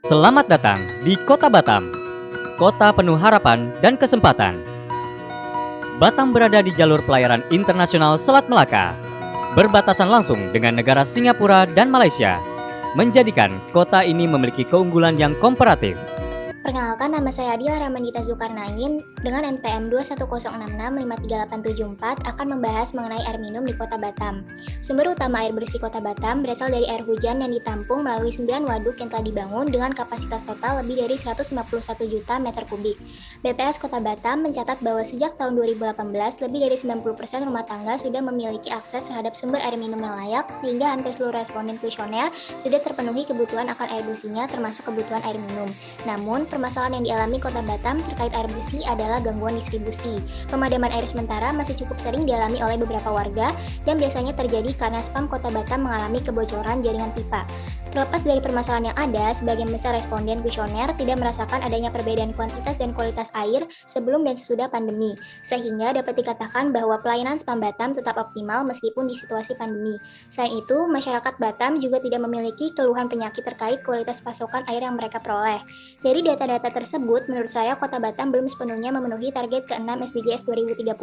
Selamat datang di Kota Batam, kota penuh harapan dan kesempatan. Batam berada di jalur pelayaran internasional Selat Melaka, berbatasan langsung dengan negara Singapura dan Malaysia, menjadikan kota ini memiliki keunggulan yang komparatif. Perkenalkan, nama saya Adila Ramandita Zulkarnain dengan NPM 210653874 akan membahas mengenai air minum di Kota Batam. Sumber utama air bersih Kota Batam berasal dari air hujan yang ditampung melalui 9 waduk yang telah dibangun dengan kapasitas total lebih dari 151 juta meter kubik. BPS Kota Batam mencatat bahwa sejak tahun 2018, lebih dari 90% rumah tangga sudah memiliki akses terhadap sumber air minum yang layak, sehingga hampir seluruh responden kuesioner sudah terpenuhi kebutuhan akan air bersihnya termasuk kebutuhan air minum. Namun, permasalahan yang dialami Kota Batam terkait air bersih adalah gangguan distribusi. Pemadaman air sementara masih cukup sering dialami oleh beberapa warga yang biasanya terjadi karena spam Kota Batam mengalami kebocoran jaringan pipa. Terlepas dari permasalahan yang ada, sebagian besar responden kuesioner tidak merasakan adanya perbedaan kuantitas dan kualitas air sebelum dan sesudah pandemi, sehingga dapat dikatakan bahwa pelayanan spam Batam tetap optimal meskipun di situasi pandemi. Selain itu, masyarakat Batam juga tidak memiliki keluhan penyakit terkait kualitas pasokan air yang mereka peroleh. Dari data-data tersebut, menurut saya Kota Batam belum sepenuhnya memenuhi target ke-6 SDGs 2030,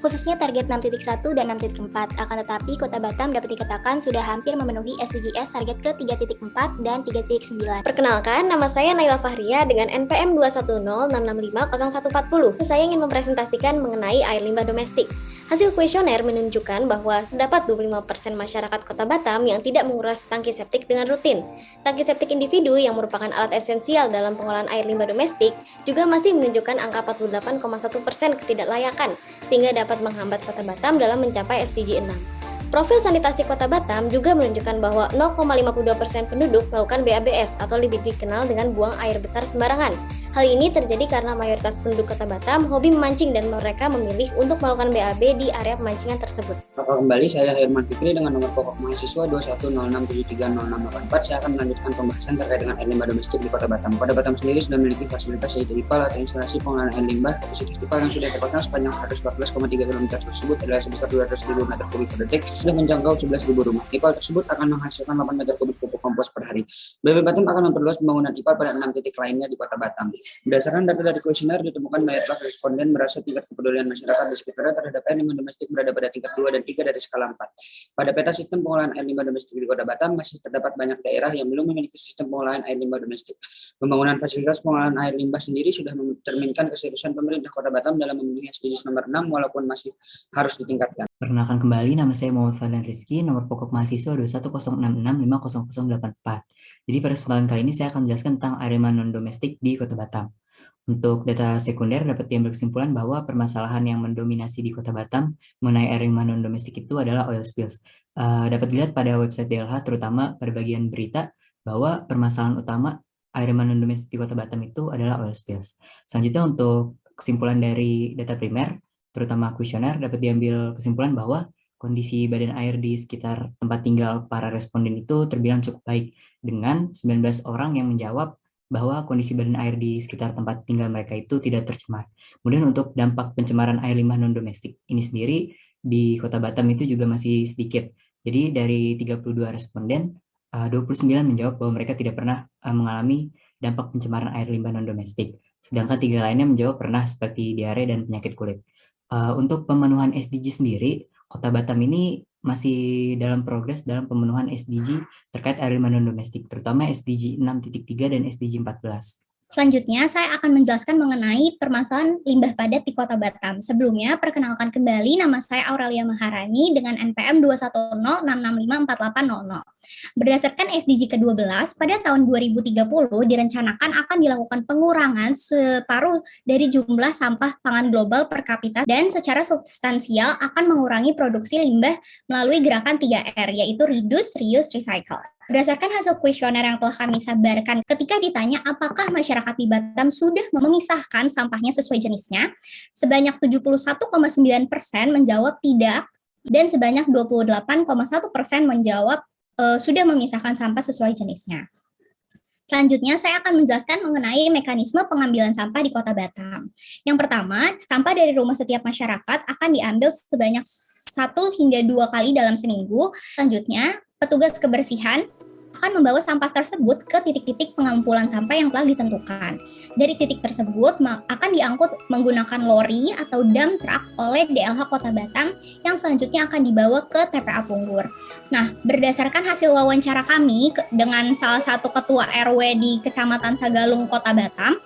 khususnya target 6.1 dan 6.4. Akan tetapi, Kota Batam dapat dikatakan sudah hampir memenuhi SDGs target ke-3.4 dan 3.9. Perkenalkan, nama saya Naila Fahria dengan NPM 21066500140. Saya ingin mempresentasikan mengenai air limbah domestik. Hasil kuesioner menunjukkan bahwa terdapat 25% masyarakat Kota Batam yang tidak menguras tangki septik dengan rutin. Tangki septik individu yang merupakan alat esensial dalam pengolahan air limbah domestik juga masih menunjukkan angka 48,1% ketidaklayakan, sehingga dapat menghambat Kota Batam dalam mencapai SDG 6. Profil sanitasi Kota Batam juga menunjukkan bahwa 0,52% penduduk melakukan BABS atau lebih dikenal dengan buang air besar sembarangan. Hal ini terjadi karena mayoritas penduduk Kota Batam hobi memancing dan mereka memilih untuk melakukan BAB di area pemancingan tersebut. Kembali, saya Herman Fikri dengan nomor pokok mahasiswa 21067306684. Saya akan melanjutkan pembahasan terkait dengan air limbah domestik di Kota Batam. Kota Batam sendiri sudah memiliki fasilitas yaitu IPAL atau instalasi pengolahan air limbah. Kapasitas IPAL yang sudah terpasang sepanjang 114,3 km tersebut adalah sebesar 200.000 meter kubik per detik, sudah menjangkau 11.000 rumah. IPAL tersebut akan menghasilkan 8 meter kubik pupuk kompos per hari. BB Batam akan memperluas pembangunan IPAL pada 6 titik lainnya di Kota Batam. Berdasarkan data dari kuesioner, ditemukan mayoritas responden merasa tingkat kepedulian masyarakat di sekitarnya terhadap air limbah domestik berada pada tingkat 2 dan 3 dari skala 4. Pada peta sistem pengolahan air limbah domestik di Kota Batam, masih terdapat banyak daerah yang belum memiliki sistem pengolahan air limbah domestik. Pembangunan fasilitas pengolahan air limbah sendiri sudah mencerminkan keseriusan pemerintah Kota Batam dalam memenuhi SDGs nomor 6 walaupun masih harus ditingkatkan. Perkenalkan kembali, nama saya Muhammad Fadlan Rizky, nomor pokok mahasiswa 21066500084. Jadi pada kesempatan kali ini saya akan menjelaskan tentang air limbah non-domestik di Kota Batam. Untuk data sekunder dapat diambil kesimpulan bahwa permasalahan yang mendominasi di Kota Batam mengenai air limbah non-domestik itu adalah oil spills. Dapat dilihat pada website DLH, terutama pada bagian berita, bahwa permasalahan utama air limbah non-domestik di Kota Batam itu adalah oil spills. Selanjutnya untuk kesimpulan dari data primer, terutama kuesioner, dapat diambil kesimpulan bahwa kondisi badan air di sekitar tempat tinggal para responden itu terbilang cukup baik, dengan 19 orang yang menjawab bahwa kondisi badan air di sekitar tempat tinggal mereka itu tidak tercemar. Kemudian untuk dampak pencemaran air limbah non-domestik ini sendiri di Kota Batam itu juga masih sedikit. Jadi dari 32 responden, 29 menjawab bahwa mereka tidak pernah mengalami dampak pencemaran air limbah non-domestik. Sedangkan 3 lainnya menjawab pernah, seperti diare dan penyakit kulit. Untuk pemenuhan SDG sendiri, Kota Batam ini masih dalam progres dalam pemenuhan SDG terkait air limbah non-domestik, terutama SDG 6.3 dan SDG 14. Selanjutnya, saya akan menjelaskan mengenai permasalahan limbah padat di Kota Batam. Sebelumnya, perkenalkan kembali, nama saya Aurelia Maharani dengan NPM 210665480. Berdasarkan SDG ke-12, pada tahun 2030 direncanakan akan dilakukan pengurangan separuh dari jumlah sampah pangan global per kapita dan secara substansial akan mengurangi produksi limbah melalui gerakan 3R, yaitu Reduce, Reuse, Recycle. Berdasarkan hasil kuesioner yang telah kami sabarkan, ketika ditanya apakah masyarakat di Batam sudah memisahkan sampahnya sesuai jenisnya, sebanyak 71,9% menjawab tidak, dan sebanyak 28,1% menjawab sudah memisahkan sampah sesuai jenisnya. Selanjutnya, saya akan menjelaskan mengenai mekanisme pengambilan sampah di Kota Batam. Yang pertama, sampah dari rumah setiap masyarakat akan diambil sebanyak 1 hingga 2 kali dalam seminggu. Selanjutnya, petugas kebersihan akan membawa sampah tersebut ke titik-titik pengumpulan sampah yang telah ditentukan. Dari titik tersebut akan diangkut menggunakan lori atau dump truck oleh DLH Kota Batam yang selanjutnya akan dibawa ke TPA Punggur. Nah, berdasarkan hasil wawancara kami dengan salah satu ketua RW di Kecamatan Sagalung, Kota Batam,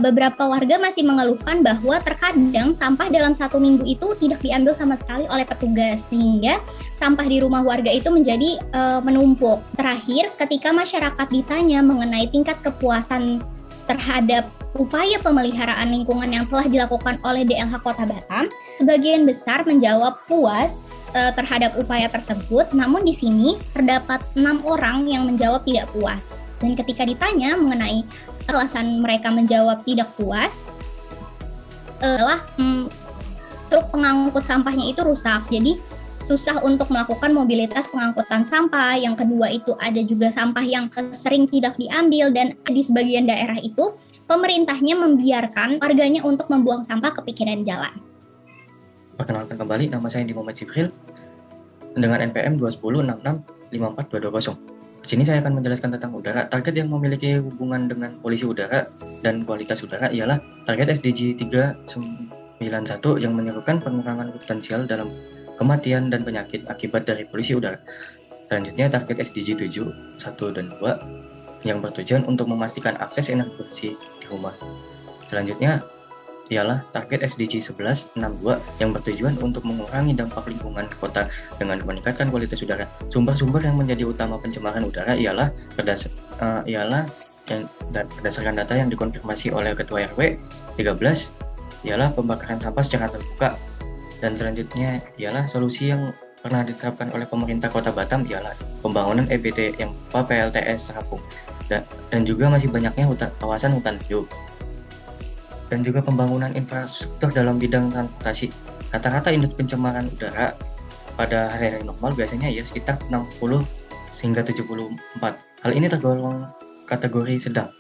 beberapa warga masih mengeluhkan bahwa terkadang sampah dalam 1 minggu itu tidak diambil sama sekali oleh petugas, sehingga sampah di rumah warga itu menjadi menumpuk. Terakhir, ketika masyarakat ditanya mengenai tingkat kepuasan terhadap upaya pemeliharaan lingkungan yang telah dilakukan oleh DLH Kota Batam, sebagian besar menjawab puas terhadap upaya tersebut, namun di sini terdapat 6 orang yang menjawab tidak puas. Dan ketika ditanya mengenai alasan mereka menjawab tidak puas, adalah truk pengangkut sampahnya itu rusak, jadi susah untuk melakukan mobilitas pengangkutan sampah. Yang kedua itu ada juga sampah yang sering tidak diambil, dan di sebagian daerah itu pemerintahnya membiarkan warganya untuk membuang sampah ke pinggiran jalan. Perkenalkan kembali, nama saya Indi Muhammad Jibril dengan NPM 21066542220. Di sini saya akan menjelaskan tentang udara. Target yang memiliki hubungan dengan polusi udara dan kualitas udara ialah target SDG 391 yang menyerukan pengurangan potensial dalam kematian dan penyakit akibat dari polusi udara. Selanjutnya target SDG 7, 1 dan 2 yang bertujuan untuk memastikan akses energi bersih di rumah. Selanjutnya ialah target SDG 1162 yang bertujuan untuk mengurangi dampak lingkungan kota dengan meningkatkan kualitas udara. Sumber-sumber yang menjadi utama pencemaran udara ialah berdasarkan data yang dikonfirmasi oleh Ketua RW 13 ialah pembakaran sampah secara terbuka. Dan selanjutnya ialah solusi yang pernah diterapkan oleh pemerintah Kota Batam ialah pembangunan EBT yang PLTS terapung dan juga masih banyaknya kawasan hutan hijau dan juga pembangunan infrastruktur dalam bidang transportasi. Rata-rata indeks pencemaran udara pada hari-hari normal biasanya ya sekitar 60 hingga 74. Hal ini tergolong kategori sedang.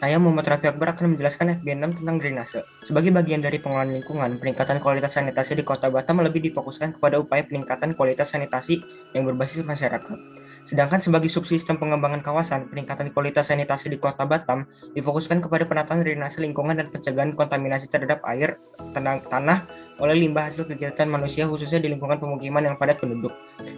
Saya Muhammad Rafi Akbar akan menjelaskan FB6 tentang drainase. Sebagai bagian dari pengelolaan lingkungan, peningkatan kualitas sanitasi di Kota Batam lebih difokuskan kepada upaya peningkatan kualitas sanitasi yang berbasis masyarakat. Sedangkan sebagai subsistem pengembangan kawasan, peningkatan kualitas sanitasi di Kota Batam difokuskan kepada penataan drainase lingkungan dan pencegahan kontaminasi terhadap air, tanah oleh limbah hasil kegiatan manusia khususnya di lingkungan pemukiman yang padat penduduk.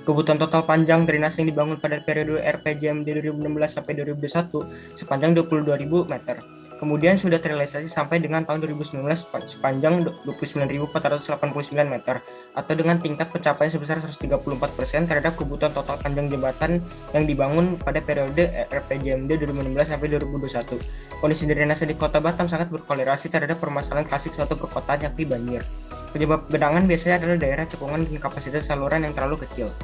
Kebutuhan total panjang drainase yang dibangun pada periode RPJMD 2016 sampai 2021 sepanjang 22.000 meter. Kemudian sudah terrealisasi sampai dengan tahun 2019 sepanjang 29.489 meter atau dengan tingkat pencapaian sebesar 134% terhadap kebutuhan total panjang jembatan yang dibangun pada periode RPJMD 2016 sampai 2021. Kondisi drainase di Kota Batam sangat berkorelasi terhadap permasalahan klasik suatu perkotaan yakni banjir. Penyebab genangan biasanya adalah daerah cekungan dengan kapasitas saluran yang terlalu kecil.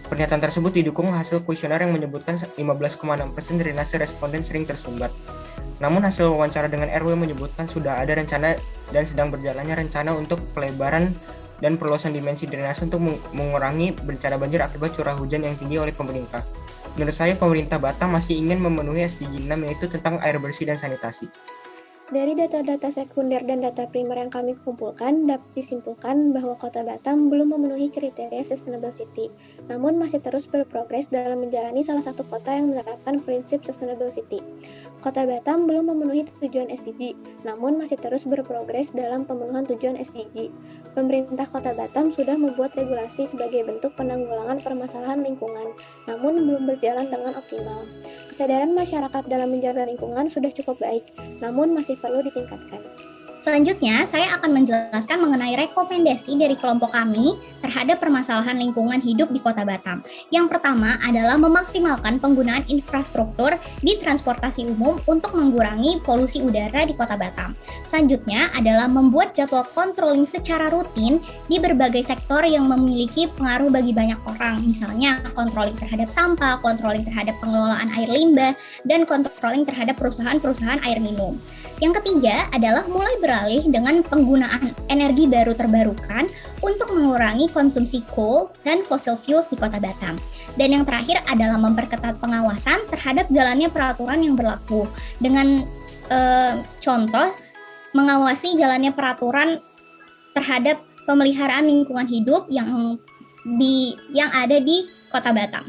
Pernyataan tersebut didukung hasil kuesioner yang menyebutkan 15,6% drainase responden sering tersumbat. Namun hasil wawancara dengan RW menyebutkan sudah ada rencana dan sedang berjalannya rencana untuk pelebaran dan perluasan dimensi drainase untuk mengurangi bencana banjir akibat curah hujan yang tinggi oleh pemerintah. Menurut saya pemerintah Batam masih ingin memenuhi SDG 6 yaitu tentang air bersih dan sanitasi. Dari data-data sekunder dan data primer yang kami kumpulkan, dapat disimpulkan bahwa Kota Batam belum memenuhi kriteria Sustainable City, namun masih terus berprogres dalam menjalani salah satu kota yang menerapkan prinsip Sustainable City. Kota Batam belum memenuhi tujuan SDG, namun masih terus berprogres dalam pemenuhan tujuan SDG. Pemerintah Kota Batam sudah membuat regulasi sebagai bentuk penanggulangan permasalahan lingkungan, namun belum berjalan dengan optimal. Kesadaran masyarakat dalam menjaga lingkungan sudah cukup baik, namun masih perlu ditingkatkan. Selanjutnya, saya akan menjelaskan mengenai rekomendasi dari kelompok kami terhadap permasalahan lingkungan hidup di Kota Batam. Yang pertama adalah memaksimalkan penggunaan infrastruktur di transportasi umum untuk mengurangi polusi udara di Kota Batam. Selanjutnya adalah membuat jadwal controlling secara rutin di berbagai sektor yang memiliki pengaruh bagi banyak orang. Misalnya, controlling terhadap sampah, controlling terhadap pengelolaan air limbah, dan controlling terhadap perusahaan-perusahaan air minum. Yang ketiga adalah mulai beralih dengan penggunaan energi baru terbarukan untuk mengurangi konsumsi coal dan fossil fuels di Kota Batam. Dan yang terakhir adalah memperketat pengawasan terhadap jalannya peraturan yang berlaku. Dengan contoh, mengawasi jalannya peraturan terhadap pemeliharaan lingkungan hidup yang ada di Kota Batam.